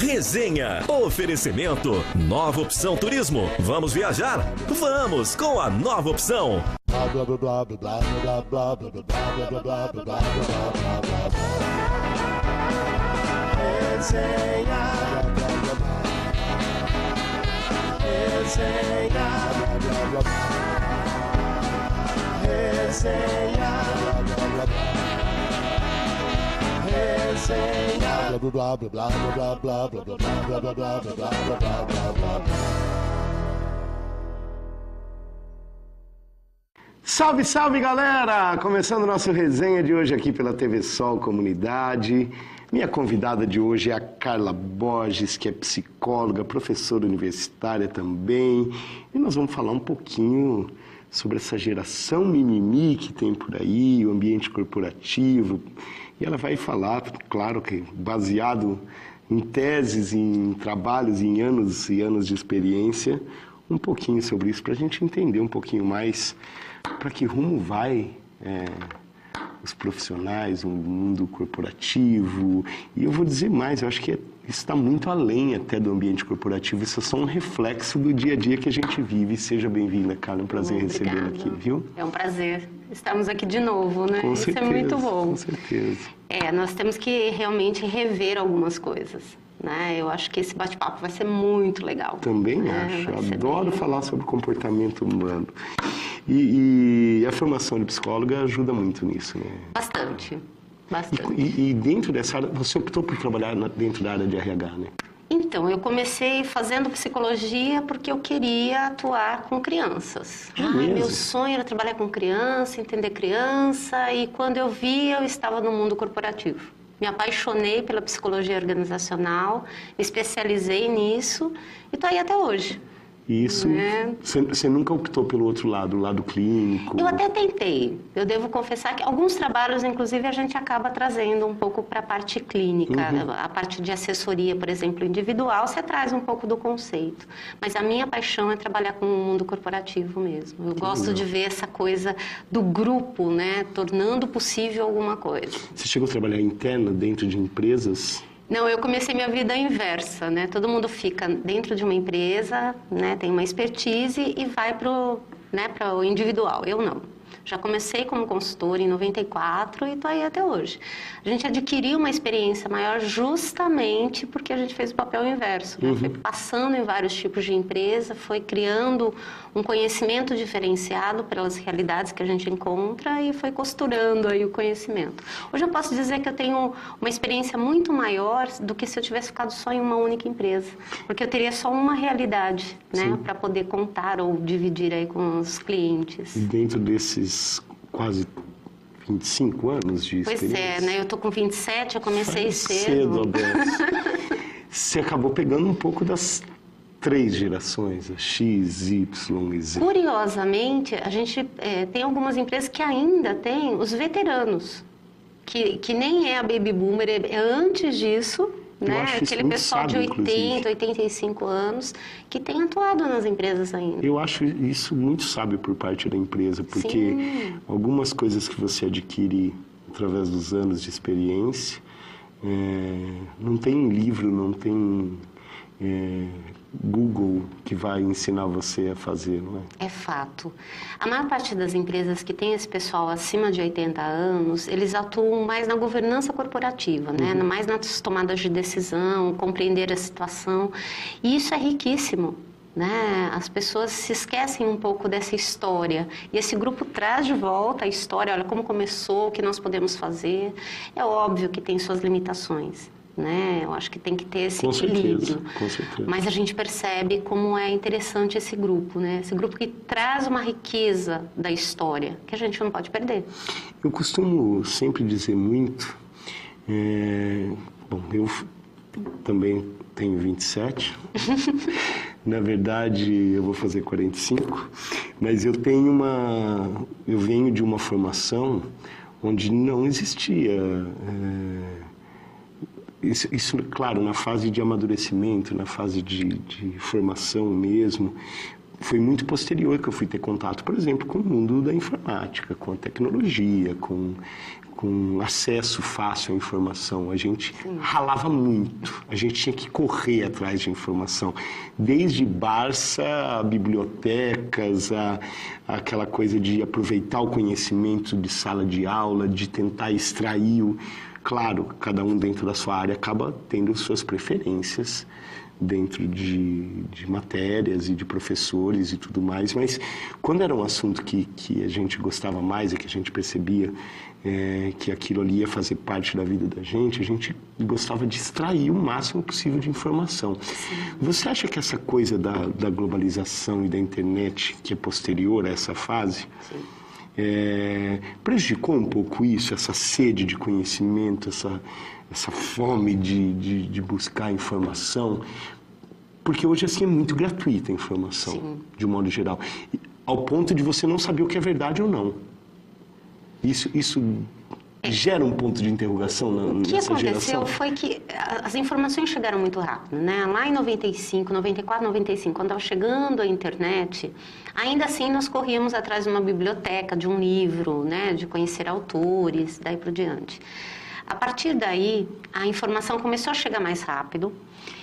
Resenha. Oferecimento Nova Opção Turismo. Vamos viajar? Vamos com a Nova Opção. Resenha. Resenha. Resenha. Salve, salve, galera! Começando nosso resenha de hoje aqui pela TV Sol Comunidade. Minha convidada de hoje é a Carla Borges, que é psicóloga, professora universitária também. E nós vamos falar um pouquinho sobre essa geração mimimi que tem por aí, o ambiente corporativo. E ela vai falar, claro que baseado em teses, em trabalhos, em anos e anos de experiência, um pouquinho sobre isso, para a gente entender um pouquinho mais para que rumo vai os profissionais, o mundo corporativo. E eu vou dizer mais, eu acho que isso está muito além até do ambiente corporativo, isso é só um reflexo do dia a dia que a gente vive. Seja bem-vinda, Carla, é um prazer recebê-la aqui, viu? É um prazer estarmos aqui de novo, né? Com Isso certeza, é muito bom. Com certeza. Nós temos que realmente rever algumas coisas, né? Eu acho que esse bate-papo vai ser muito legal. Também acho, adoro falar sobre comportamento humano. E a formação de psicóloga ajuda muito nisso, né? Bastante, bastante. E dentro dessa área, você optou por trabalhar dentro da área de RH, né? Então, eu comecei fazendo psicologia porque eu queria atuar com crianças. Meu sonho era trabalhar com criança, entender criança, e quando eu vi, eu estava no mundo corporativo. Me apaixonei pela psicologia organizacional, me especializei nisso e estou aí até hoje. Isso, você nunca optou pelo outro lado, o lado clínico? Eu até tentei. Eu devo confessar que alguns trabalhos, inclusive, a gente acaba trazendo um pouco para a parte clínica. A parte de assessoria, por exemplo, individual, você traz um pouco do conceito. Mas a minha paixão é trabalhar com o mundo corporativo mesmo. Eu gosto de ver essa coisa do grupo, né, tornando possível alguma coisa. Você chegou a trabalhar interna dentro de empresas? Não, eu comecei minha vida inversa, né? Todo mundo fica dentro de uma empresa, né? Tem uma expertise e vai para o individual. Eu não. Já comecei como consultora em 94 e estou aí até hoje. A gente adquiriu uma experiência maior justamente porque a gente fez o papel inverso, né? Foi passando em vários tipos de empresa, foi criando um conhecimento diferenciado pelas realidades que a gente encontra e foi costurando aí o conhecimento. Hoje eu posso dizer que eu tenho uma experiência muito maior do que se eu tivesse ficado só em uma única empresa, porque eu teria só uma realidade, né, para poder contar ou dividir aí com os clientes. E dentro desses quase 25 anos de experiência... Pois é, né? Eu tô com 27, eu comecei cedo. Você acabou pegando um pouco das 3 gerações, a X, Y e Z. Curiosamente, a gente tem algumas empresas que ainda têm os veteranos, que nem é a Baby Boomer, é antes disso, né? Aquele pessoal de 80, 85 anos que tem atuado nas empresas ainda. Eu acho isso muito sábio por parte da empresa, porque algumas coisas que você adquire através dos anos de experiência, não tem livro, não tem Google que vai ensinar você a fazer, não é? É fato. A maior parte das empresas que tem esse pessoal acima de 80 anos, eles atuam mais na governança corporativa, né? Mais nas tomadas de decisão, compreender a situação. E isso é riquíssimo, né? As pessoas se esquecem um pouco dessa história. E esse grupo traz de volta a história, olha como começou, o que nós podemos fazer. É óbvio que tem suas limitações, né? Eu acho que tem que ter esse equilíbrio. Com certeza. Mas a gente percebe como é interessante esse grupo, né? Esse grupo que traz uma riqueza da história que a gente não pode perder. Eu costumo sempre dizer muito... Bom, eu também tenho 27. Na verdade, eu vou fazer 45. Mas eu venho de uma formação onde não existia... Isso, claro, na fase de amadurecimento, na fase de formação mesmo, foi muito posterior que eu fui ter contato, por exemplo, com o mundo da informática, com a tecnologia, com acesso fácil à informação. A gente ralava muito, a gente tinha que correr atrás de informação, desde Barça, a bibliotecas, aquela coisa de aproveitar o conhecimento de sala de aula, de tentar extrair Claro, cada um dentro da sua área acaba tendo suas preferências dentro de matérias e de professores e tudo mais, mas quando era um assunto que a gente gostava mais e que a gente percebia que aquilo ali ia fazer parte da vida da gente, a gente gostava de extrair o máximo possível de informação. Sim. Você acha que essa coisa da globalização e da internet, que é posterior a essa fase, prejudicou um pouco isso, essa sede de conhecimento, essa fome de buscar informação? Porque hoje assim é muito gratuita a informação, sim, de um modo geral, ao ponto de você não saber o que é verdade ou não. Isso gera um ponto de interrogação nessa geração? O que aconteceu foi que as informações chegaram muito rápido, né? Lá em 95, 94, 95, quando estava chegando a internet, ainda assim nós corríamos atrás de uma biblioteca, de um livro, né? De conhecer autores, daí por diante. A partir daí, a informação começou a chegar mais rápido.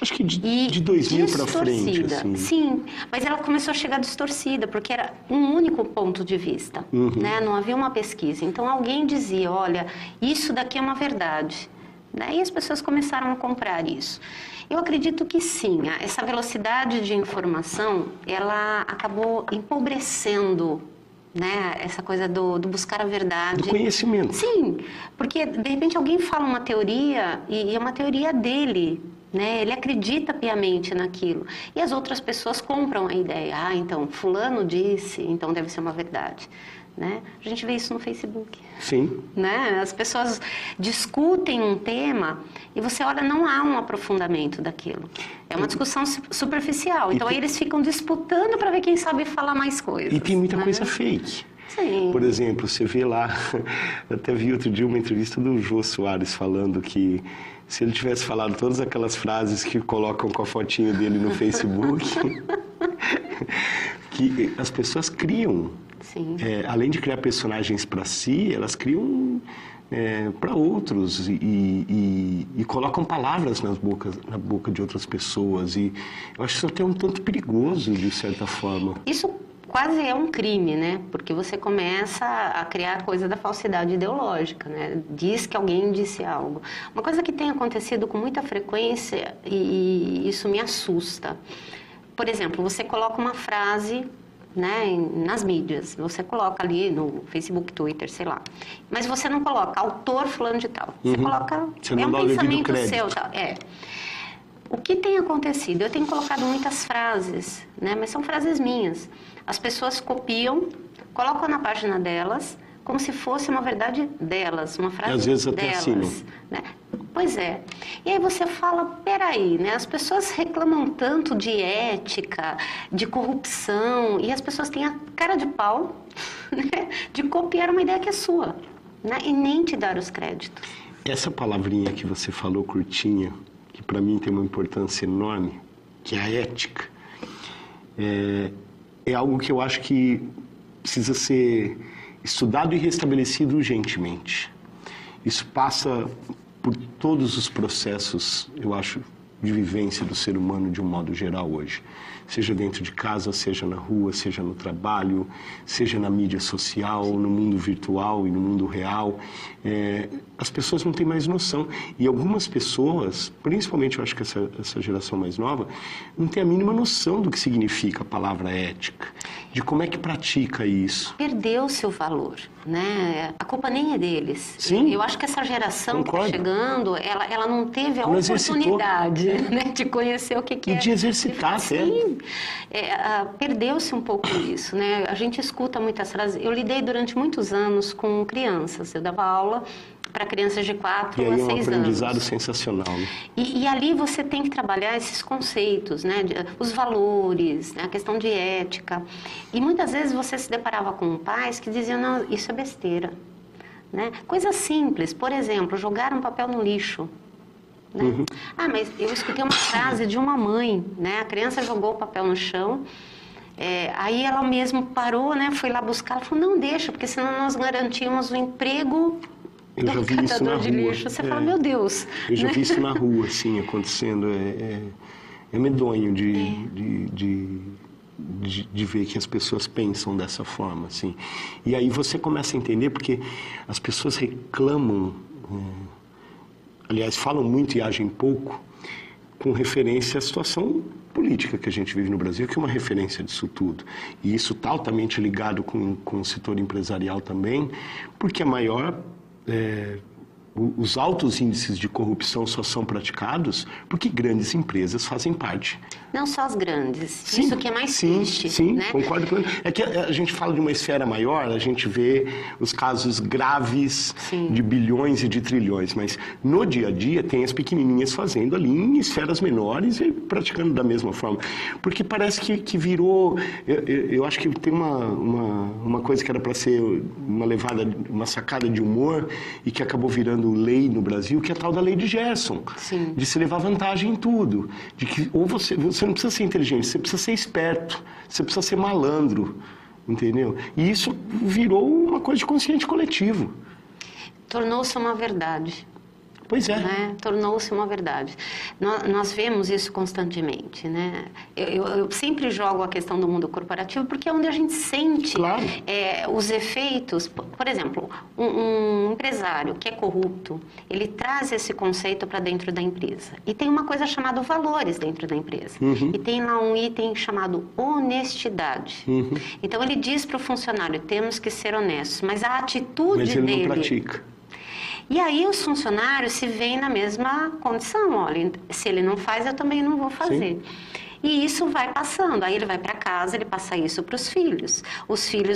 Acho que de 2000 para frente, assim. Sim, mas ela começou a chegar distorcida, porque era um único ponto de vista, né? Não havia uma pesquisa. Então, alguém dizia, olha, isso daqui é uma verdade. Daí as pessoas começaram a comprar isso. Eu acredito que sim, essa velocidade de informação, ela acabou empobrecendo, né, essa coisa do buscar a verdade. Do conhecimento. Sim, porque de repente alguém fala uma teoria e é uma teoria dele, né? Ele acredita piamente naquilo. E as outras pessoas compram a ideia. Ah, então, fulano disse, então deve ser uma verdade. Né? A gente vê isso no Facebook. Sim. Né? As pessoas discutem um tema e você olha, não há um aprofundamento daquilo. É uma discussão superficial. Então, aí eles ficam disputando para ver quem sabe falar mais coisas. E tem muita coisa fake. Sim. Por exemplo, você vê lá, eu até vi outro dia uma entrevista do Jô Soares falando que se ele tivesse falado todas aquelas frases que colocam com a fotinho dele no Facebook, que as pessoas criam. Sim. Além de criar personagens para si, elas criam para outros e colocam palavras na boca de outras pessoas. E eu acho isso até um tanto perigoso, de certa forma. Isso quase é um crime, né? Porque você começa a criar a coisa da falsidade ideológica, né? Diz que alguém disse algo. Uma coisa que tem acontecido com muita frequência e isso me assusta. Por exemplo, você coloca uma frase, né, nas mídias, você coloca ali no Facebook, Twitter, sei lá, mas você não coloca autor fulano de tal, você coloca, você não dá o devido crédito. Seu, tal. O que tem acontecido? Eu tenho colocado muitas frases, né, mas são frases minhas. As pessoas copiam, colocam na página delas, como se fosse uma verdade delas, uma frase delas. E às vezes até assinam. Né? Pois é. E aí você fala, peraí, né? As pessoas reclamam tanto de ética, de corrupção, e as pessoas têm a cara de pau, né, de copiar uma ideia que é sua, né, e nem te dar os créditos. Essa palavrinha que você falou, curtinha, que para mim tem uma importância enorme, que é a ética, é algo que eu acho que precisa ser estudado e restabelecido urgentemente. Isso passa por todos os processos, eu acho, de vivência do ser humano de um modo geral hoje. Seja dentro de casa, seja na rua, seja no trabalho, seja na mídia social, no mundo virtual e no mundo real. As pessoas não têm mais noção. E algumas pessoas, principalmente eu acho que essa geração mais nova, não tem a mínima noção do que significa a palavra ética, de como é que pratica isso. Perdeu seu valor, né? A culpa nem é deles. Sim. Eu acho que essa geração Concordo. que está chegando, ela não teve a oportunidade, né, de conhecer o que e é. de exercitar até. Sim. Perdeu-se um pouco isso, né? A gente escuta muitas frases. Eu lidei durante muitos anos com crianças. Eu dava aula para crianças de 4 a 6 anos. E aí é um aprendizado sensacional, né? E ali você tem que trabalhar esses conceitos, né? Os valores, né? A questão de ética. E muitas vezes você se deparava com pais que diziam, não, isso é besteira. Né? Coisas simples, por exemplo, jogar um papel no lixo. Né? Mas eu escutei uma frase de uma mãe, né? A criança jogou o papel no chão Aí ela mesmo parou, né? Foi lá buscar, ela falou, não deixa, porque senão nós garantimos o emprego Eu já do vi isso na catador de rua. lixo. Você fala, meu Deus. Eu já né? vi isso na rua, assim, acontecendo. É medonho de ver que as pessoas pensam dessa forma, assim. E aí você começa a entender porque as pessoas reclamam, aliás, falam muito e agem pouco, com referência à situação política que a gente vive no Brasil, que é uma referência disso tudo. E isso está altamente ligado com o setor empresarial também, porque a maior... os altos índices de corrupção só são praticados porque grandes empresas fazem parte. Não só as grandes, Sim, isso que é mais triste. Sim, né? concordo com ele. É que a gente fala de uma esfera maior, a gente vê os casos graves de bilhões e de trilhões, mas no dia a dia tem as pequenininhas fazendo ali em esferas menores e praticando da mesma forma. Porque parece que virou... Eu acho que tem uma coisa que era para ser uma sacada de humor e que acabou virando lei no Brasil, que é a tal da lei de Gerson. Sim. De se levar vantagem em tudo. De que ou você não precisa ser inteligente, você precisa ser esperto, você precisa ser malandro, entendeu? E isso virou uma coisa de consciente coletivo. Tornou-se uma verdade. Pois é. Né? Tornou-se uma verdade. Nós vemos isso constantemente, né? Eu sempre jogo a questão do mundo corporativo porque é onde a gente sente Claro. Os efeitos. Por exemplo, um empresário que é corrupto, ele traz esse conceito para dentro da empresa. E tem uma coisa chamada valores dentro da empresa. E tem lá um item chamado honestidade. Então ele diz para o funcionário, temos que ser honestos, mas a atitude Mas ele dele... não pratica. E aí os funcionários se veem na mesma condição, olha, se ele não faz, eu também não vou fazer. Sim. E isso vai passando, aí ele vai para casa, ele passa isso para os filhos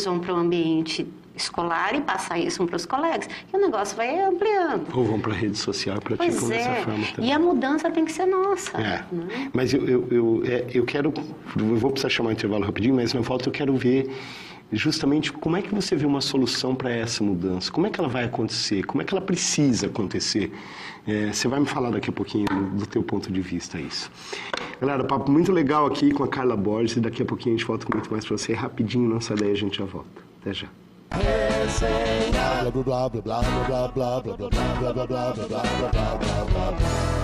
vão para o ambiente escolar e passa isso para os colegas, e o negócio vai ampliando. Ou vão para a rede social e praticam dessa forma também. E a mudança tem que ser nossa. Né? Mas eu quero, eu vou precisar chamar um intervalo rapidinho, mas na volta eu quero ver justamente como é que você vê uma solução para essa mudança, como é que ela vai acontecer, como é que ela precisa acontecer. Você vai me falar daqui a pouquinho do teu ponto de vista isso. Galera, papo muito legal aqui com a Carla Borges, e daqui a pouquinho a gente volta com muito mais para você. Rapidinho, não sai daí, a gente já volta. Até já. Blá, blá, blá, blá, blá, blá, blá, blá, blá, blá, blá, blá, blá, blá, blá, blá, blá.